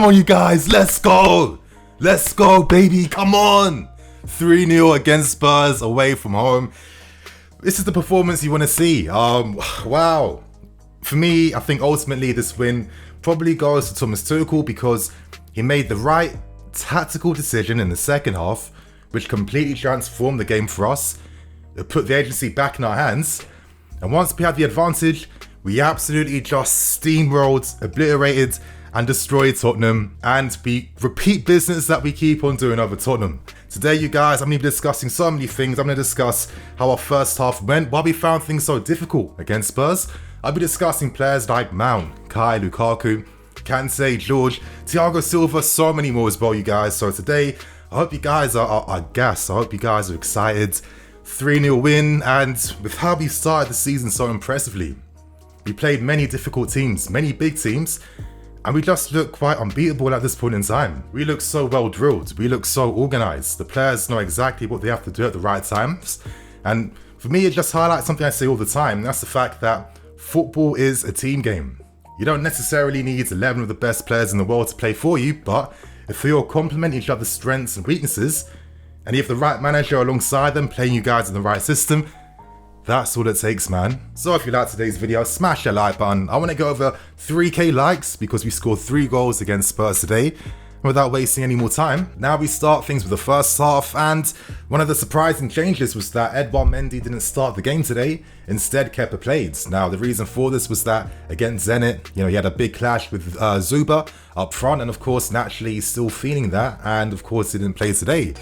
Come on, you guys, let's go. Let's go, baby, come on. 3-0 against Spurs away from home. This is the performance you want to see. Wow. For me, I think ultimately this win probably goes to Thomas Tuchel because he made the right tactical decision in the second half, which completely transformed the game for us. It put the agency back in our hands. And once we had the advantage, we absolutely just steamrolled, obliterated, and destroyed Tottenham. And we repeat business that we keep on doing over Tottenham. Today, you guys, I'm going to be discussing so many things. I'm going to discuss how our first half went, why we found things so difficult against Spurs. I'll be discussing players like Mount, Kai, Lukaku, Kante, George, Thiago, Silva, so many more as well, you guys. So today, I hope you guys are gassed. I hope you guys are excited. 3-0 win, and with how we started the season so impressively. We played many difficult teams, many big teams, and we just look quite unbeatable at this point in time. We look so well drilled, we look so organised. The players know exactly what they have to do at the right times. And for me, it just highlights something I say all the time, and that's the fact that football is a team game. You don't necessarily need 11 of the best players in the world to play for you, but if they all complement each other's strengths and weaknesses, and you have the right manager alongside them playing you guys in the right system, that's all it takes, man. So if you like today's video, smash that like button. I want to go over 3k likes because we scored 3 goals against Spurs today. Without wasting any more time, now we start things with the first half, and one of the surprising changes was that Edouard Mendy didn't start the game today, instead Kepa played. Now the reason for this was that against Zenit, he had a big clash with Zuba up front, and of course naturally he's still feeling that, and of course he didn't play today.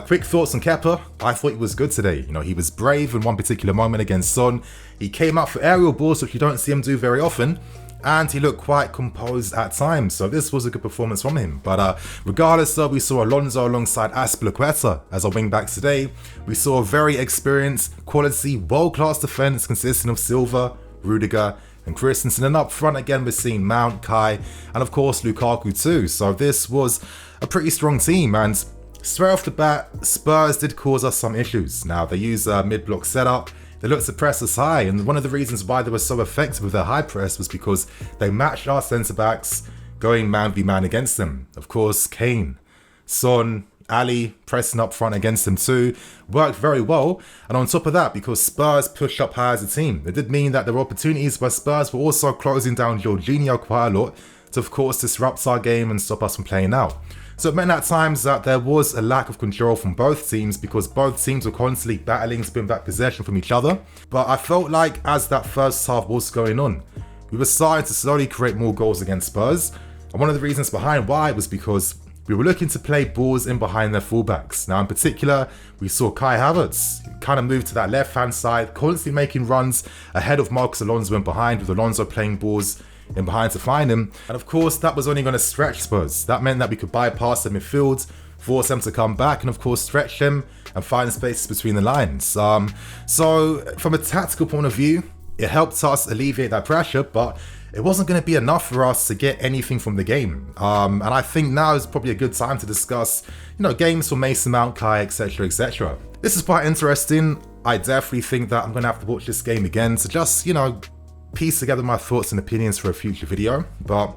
Quick thoughts on Kepa. I thought he was good today. He was brave in one particular moment against Son. He came out for aerial balls, which you don't see him do very often, and he looked quite composed at times, so this was a good performance from him. But regardless though, we saw Alonso alongside Azpilicueta as our wing-backs today. We saw a very experienced, quality, world-class defence consisting of Silva, Rudiger, and Christensen. And up front again, we're seeing Mount, Kai, and of course Lukaku too. So this was a pretty strong team, and straight off the bat, Spurs did cause us some issues. Now they use a mid-block setup. They looked to press us high, and one of the reasons why they were so effective with their high press was because they matched our centre-backs going man v man against them. Of course, Kane, Son, Ali pressing up front against them too worked very well. And on top of that, because Spurs pushed up high as a team, it did mean that there were opportunities where Spurs were also closing down Jorginho quite a lot to of course disrupt our game and stop us from playing out. So it meant at times that there was a lack of control from both teams because both teams were constantly battling to win back possession from each other. But I felt like as that first half was going on, we were starting to slowly create more goals against Spurs. And one of the reasons behind why was because we were looking to play balls in behind their fullbacks. Now in particular, we saw Kai Havertz kind of move to that left-hand side, constantly making runs ahead of Marcos Alonso in behind, with Alonso playing balls in behind to find him. And of course that was only going to stretch Spurs. That meant that we could bypass the midfield, force them to come back, and of course stretch them and find spaces between the lines. So from a tactical point of view, it helped us alleviate that pressure, but it wasn't going to be enough for us to get anything from the game. And I think now is probably a good time to discuss games for Mason Mount, Kai, etc, etc. This is quite interesting. I definitely think that I'm going to have to watch this game again to just piece together my thoughts and opinions for a future video. But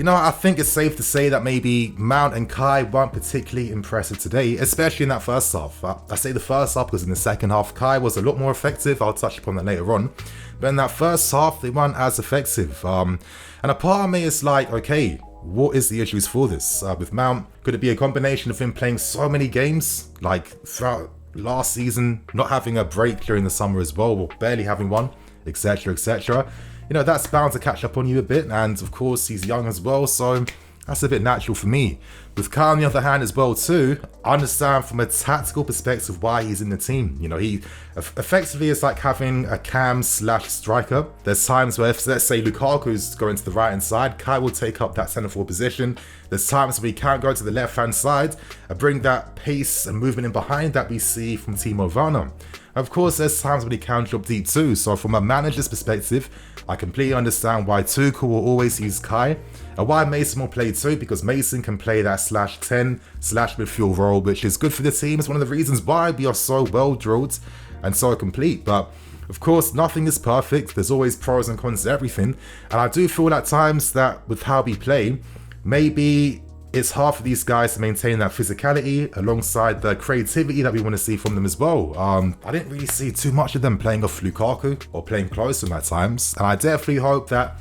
I think it's safe to say that maybe Mount and Kai weren't particularly impressive today, especially in that first half. I say the first half because in the second half Kai was a lot more effective. I'll touch upon that later on, but in that first half they weren't as effective. And a part of me is like, okay, what is the issues for this with Mount? Could it be a combination of him playing so many games like throughout last season, not having a break during the summer as well, or barely having one, etc, etc. That's bound to catch up on you a bit, and of course he's young as well, so that's a bit natural for me. With Kai on the other hand as well too, I understand from a tactical perspective why he's in the team. He effectively is like having a cam / striker. There's times where if, let's say, Lukaku's going to the right hand side, Kai will take up that centre forward position. There's times where he can't go to the left hand side and bring that pace and movement in behind that we see from Timo Werner. Of course, there's times when he can drop deep too, so from a manager's perspective, I completely understand why Tuchel will always use Kai, and why Mason will play too, because Mason can play that /10 / midfield role, which is good for the team. It's one of the reasons why we are so well drilled and so complete. But of course, nothing is perfect. There's always pros and cons to everything, and I do feel at times that with how we play, maybe it's hard for these guys to maintain that physicality alongside the creativity that we want to see from them as well. I didn't really see too much of them playing off Lukaku or playing close to him at times, and I definitely hope that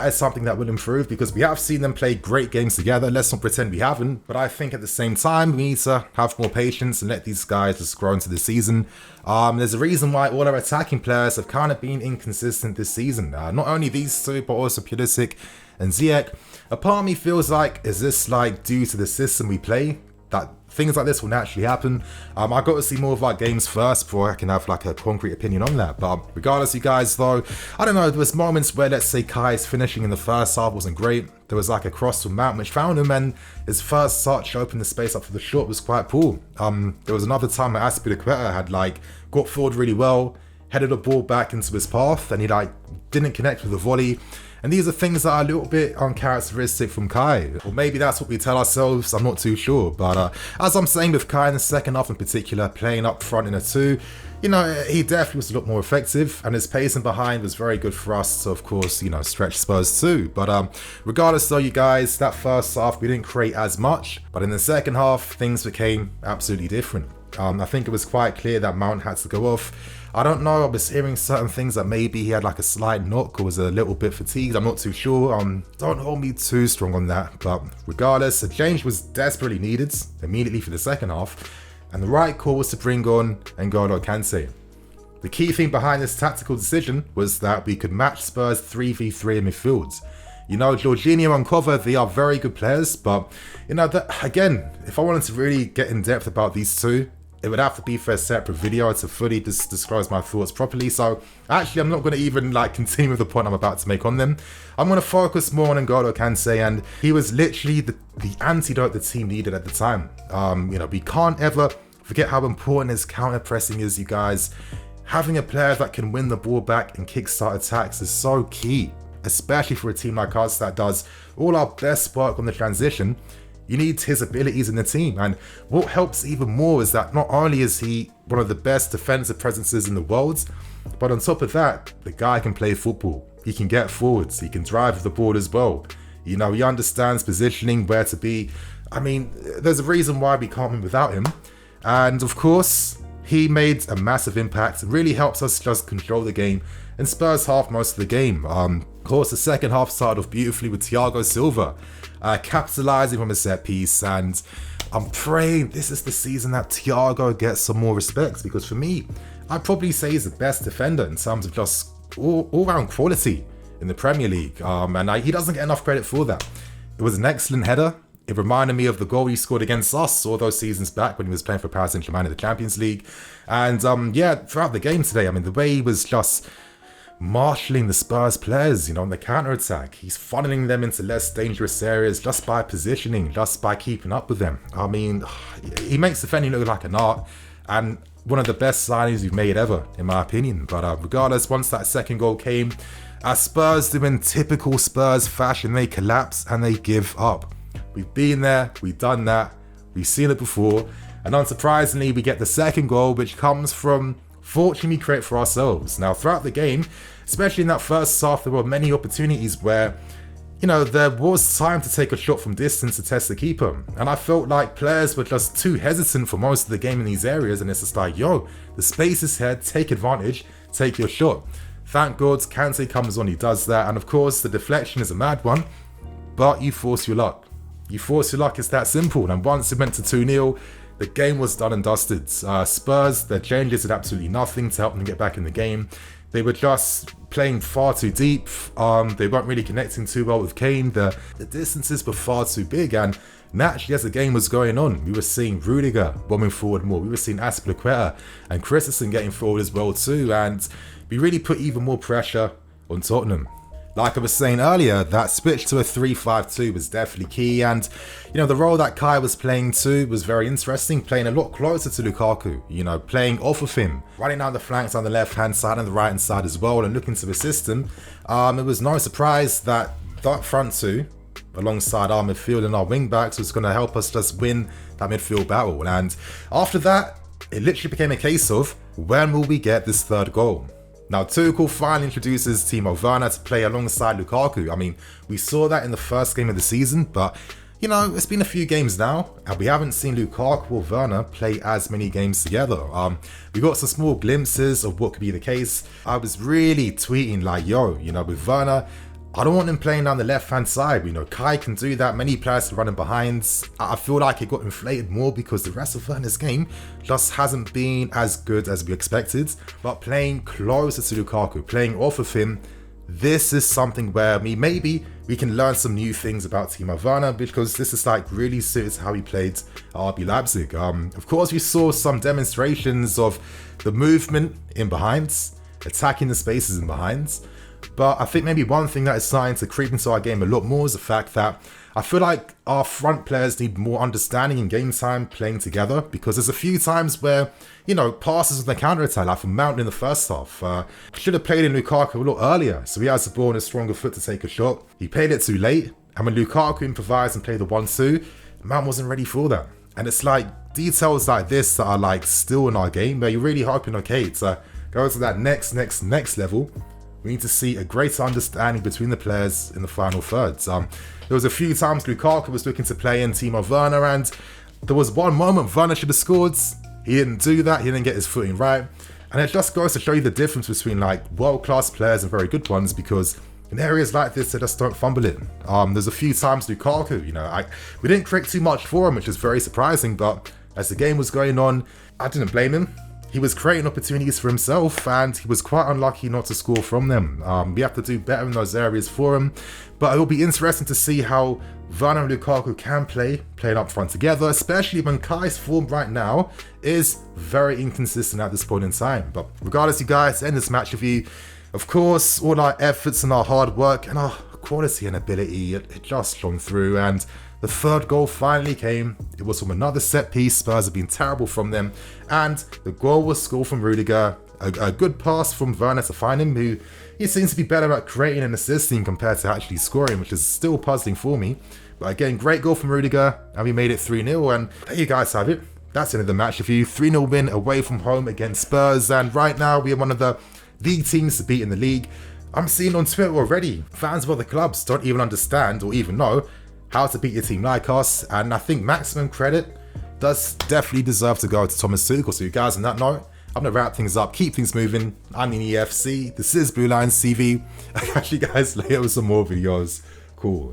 is something that will improve, because we have seen them play great games together. Let's not pretend we haven't, but I think at the same time we need to have more patience and let these guys just grow into the season. There's a reason why all our attacking players have kind of been inconsistent this season. Not only these two, but also Pulisic and Ziyech. A part of me feels like, is this like due to the system we play, that things like this will naturally happen? I got to see more of our games first before I can have like a concrete opinion on that. But regardless, you guys, though, I don't know, there was moments where, let's say, Kai's finishing in the first half wasn't great. There was like a cross from Mount which found him, and his first touch opened the space up for the shot was quite poor. There was another time where Azpilicueta had like got forward really well, headed the ball back into his path, and he like didn't connect with the volley. And these are things that are a little bit uncharacteristic from Kai. Or maybe that's what we tell ourselves, I'm not too sure. But as I'm saying with Kai in the second half in particular, playing up front in a 2, you know, he definitely was a lot more effective, and his pacing behind was very good for us to, of course, you know, stretch Spurs too. But regardless though, you guys, that first half we didn't create as much, but in the second half things became absolutely different. I think it was quite clear that Mount had to go off. I don't know, I was hearing certain things that maybe he had like a slight knock or was a little bit fatigued, I'm not too sure. Don't hold me too strong on that, but regardless, a change was desperately needed immediately for the second half, and the right call was to bring on N'Golo Kante. The key thing behind this tactical decision was that we could match Spurs 3v3 in midfield. You know, Jorginho and Cover, they are very good players, but you know, again, if I wanted to really get in depth about these two, it would have to be for a separate video to fully disclose my thoughts properly. So actually, I'm not going to even like continue with the point I'm about to make on them. I'm going to focus more on N'Golo Kante, and he was literally the antidote the team needed at the time. You know, we can't ever forget how important his counter pressing is, you guys. Having a player that can win the ball back and kickstart attacks is so key, especially for a team like us that does all our best work on the transition. You need his abilities in the team, and what helps even more is that not only is he one of the best defensive presences in the world, but on top of that, the guy can play football. He can get forwards, he can drive with the ball as well. You know, he understands positioning, where to be. I mean, there's a reason why we can't win without him. And of course, he made a massive impact and really helps us just control the game and Spurs half most of the game. Of course, the second half started off beautifully with Thiago Silva capitalizing from a set piece, and I'm praying this is the season that Thiago gets some more respect, because for me, I'd probably say he's the best defender in terms of just all-round quality in the Premier League, and he doesn't get enough credit for that. It was an excellent header. It reminded me of the goal he scored against us all those seasons back when he was playing for Paris Saint-Germain in the Champions League. And yeah, throughout the game today, I mean, the way he was just marshalling the Spurs players, you know, on the counter-attack. He's funneling them into less dangerous areas just by positioning, just by keeping up with them. I mean, he makes defending look like an art, and one of the best signings we've made ever, in my opinion. But regardless, once that second goal came, as Spurs do in typical Spurs fashion, they collapse and they give up. We've been there, we've done that, we've seen it before, and unsurprisingly, we get the second goal, which comes from fortunately we create for ourselves. Now, throughout the game, especially in that first half, there were many opportunities where, you know, there was time to take a shot from distance to test the keeper. And I felt like players were just too hesitant for most of the game in these areas, and it's just like, yo, the space is here, take advantage, take your shot. Thank God, Kante comes on, he does that, and of course, the deflection is a mad one, but you force your luck. You force your luck, it's that simple, and once it went to 2-0, the game was done and dusted. Spurs, their changes did absolutely nothing to help them get back in the game. They were just playing far too deep. They weren't really connecting too well with Kane. The distances were far too big, and naturally, as the game was going on, we were seeing Rudiger bombing forward more. We were seeing Azpilicueta and Christensen getting forward as well too, and we really put even more pressure on Tottenham. Like I was saying earlier, that switch to a 3-5-2 was definitely key, and you know, the role that Kai was playing too was very interesting, playing a lot closer to Lukaku, you know, playing off of him, running down the flanks on the left hand side and the right hand side as well, and looking to assist him. It was no surprise that that front two, alongside our midfield and our wing backs, was going to help us just win that midfield battle. And after that, it literally became a case of, when will we get this third goal? Now, Tuchel finally introduces Timo Werner to play alongside Lukaku. I mean, we saw that in the first game of the season, but you know, it's been a few games now, and we haven't seen Lukaku or Werner play as many games together. We got some small glimpses of what could be the case. I was really tweeting like, yo, you know, with Werner, I don't want him playing down the left-hand side. You know, Kai can do that. Many players are running behind. I feel like it got inflated more because the rest of Werner's game just hasn't been as good as we expected. But playing closer to Lukaku, playing off of him, this is something where maybe we can learn some new things about Timo Werner, because this is like really suits how he played at RB Leipzig. Of course, we saw some demonstrations of the movement in behind, attacking the spaces in behind. But I think maybe one thing that is starting to creep into our game a lot more is the fact that I feel like our front players need more understanding in game time playing together, because there's a few times where, you know, passes on the counter-attack, like from Mount in the first half. Should have played in Lukaku a lot earlier, so he has the ball on a stronger foot to take a shot. He played it too late, and when Lukaku improvised and played the 1-2, Mount wasn't ready for that. And it's like details like this that are like still in our game, where you're really hoping, okay, to go to that next level, we need to see a greater understanding between the players in the final thirds. There was a few times Lukaku was looking to play in Timo Werner, and there was one moment Werner should have scored. He didn't do that. He didn't get his footing right. And it just goes to show you the difference between like world-class players and very good ones, because in areas like this, they just don't fumble it. There's a few times Lukaku, you know, we didn't create too much for him, which is very surprising, but as the game was going on, I didn't blame him. He was creating opportunities for himself, and he was quite unlucky not to score from them. We have to do better in those areas for him, but it will be interesting to see how Werner and Lukaku can playing up front together, especially when Kai's form right now is very inconsistent at this point in time. But regardless, you guys, end this match with you. Of course, all our efforts and our hard work and our quality and ability, it just shone through, and the third goal finally came. It was from another set piece. Spurs have been terrible from them, and the goal was scored from Rudiger. A good pass from Werner to find him, who he seems to be better at creating and assisting compared to actually scoring, which is still puzzling for me. But again, great goal from Rudiger, and we made it 3-0, and there you guys have it. That's the end of the match review. 3-0 win away from home against Spurs, and right now we are one of the teams to beat in the league. I'm seeing on Twitter already, fans of other clubs don't even understand or even know how to beat your team like us, and I think maximum credit does definitely deserve to go to Thomas Tuchel. So you guys, on that note, I'm going to wrap things up, keep things moving. I'm in EFC, this is Blue Lions TV. I'll catch you guys later with some more videos. Cool.